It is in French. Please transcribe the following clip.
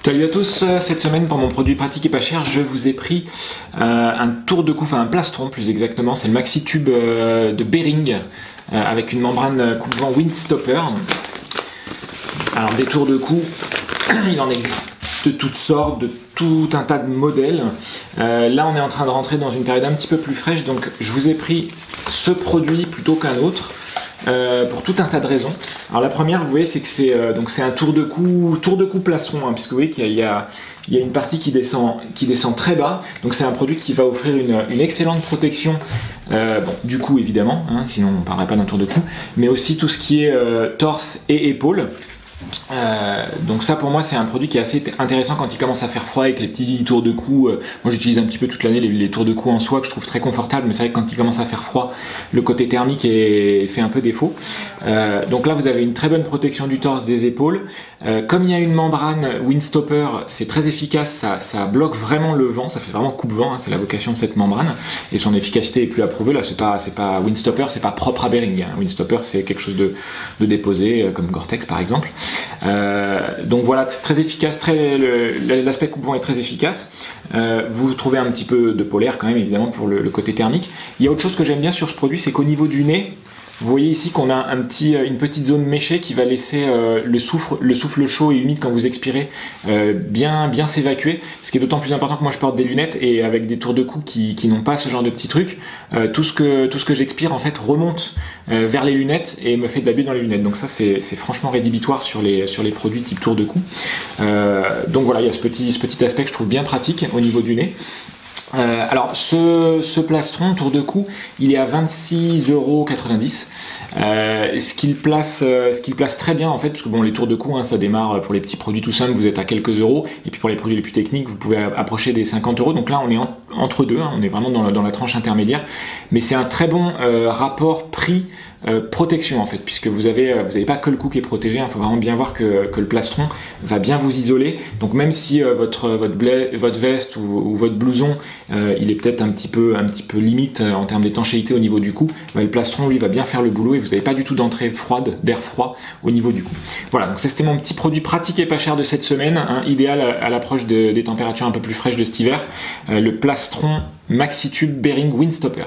Salut à tous, cette semaine pour mon produit pratique et pas cher, je vous ai pris un tour de cou, enfin un plastron plus exactement, c'est le Maxi Tube de Behring avec une membrane coupe-vent Windstopper. Alors des tours de cou, il en existe de toutes sortes, de tout un tas de modèles. Là on est en train de rentrer dans une période un petit peu plus fraîche, donc je vous ai pris ce produit plutôt qu'un autre. Pour tout un tas de raisons. Alors la première, vous voyez, c'est que c'est un tour de cou plastron, hein, puisque vous voyez qu'il y a une partie qui descend très bas. Donc c'est un produit qui va offrir une excellente protection du cou évidemment, hein, sinon on ne parlerait pas d'un tour de cou, mais aussi tout ce qui est torse et épaules. Donc ça pour moi c'est un produit qui est assez intéressant quand il commence à faire froid avec les petits tours de cou. Moi j'utilise un petit peu toute l'année les tours de cou en soie que je trouve très confortable, mais c'est vrai que quand il commence à faire froid le côté thermique fait un peu défaut. Donc là vous avez une très bonne protection du torse, des épaules. Comme il y a une membrane Windstopper, c'est très efficace, ça bloque vraiment le vent, ça fait vraiment coupe-vent, hein, c'est la vocation de cette membrane et son efficacité est plus approuvée. Là c'est pas Windstopper, c'est pas propre à Behring, hein. Windstopper c'est quelque chose de déposé comme Gore-Tex par exemple. Donc voilà, c'est très efficace, l'aspect coupe-vent est très efficace. Vous trouvez un petit peu de polaire quand même évidemment pour le côté thermique. Il y a autre chose que j'aime bien sur ce produit, c'est qu'au niveau du nez, vous voyez ici qu'on a une petite zone méchée qui va laisser le souffle chaud et humide quand vous expirez bien s'évacuer, ce qui est d'autant plus important que moi je porte des lunettes et avec des tours de cou qui n'ont pas ce genre de petits trucs, tout ce que j'expire en fait remonte vers les lunettes et me fait de la buée dans les lunettes. Donc ça c'est franchement rédhibitoire sur les produits type tour de cou. Donc voilà, il y a ce petit aspect que je trouve bien pratique au niveau du nez. Alors ce plastron tour de cou il est à 26,90 €. Ce qu'il place très bien en fait, parce que bon, les tours de cou hein, ça démarre pour les petits produits tout simples, vous êtes à quelques euros, et puis pour les produits les plus techniques vous pouvez approcher des 50 €. Donc là on est entre deux, hein, on est vraiment dans la tranche intermédiaire, mais c'est un très bon rapport prix protection en fait, puisque vous avez pas que le cou qui est protégé, il faut vraiment bien voir que le plastron va bien vous isoler. Donc même si votre veste ou votre blouson il est peut-être un petit peu limite en termes d'étanchéité au niveau du cou, le plastron lui va bien faire le boulot et vous n'avez pas du tout d'entrée froide, d'air froid au niveau du cou. Voilà, donc c'était mon petit produit pratique et pas cher de cette semaine, hein, idéal à l'approche des températures un peu plus fraîches de cet hiver, le plastron Maxi Tube Behring Windstopper.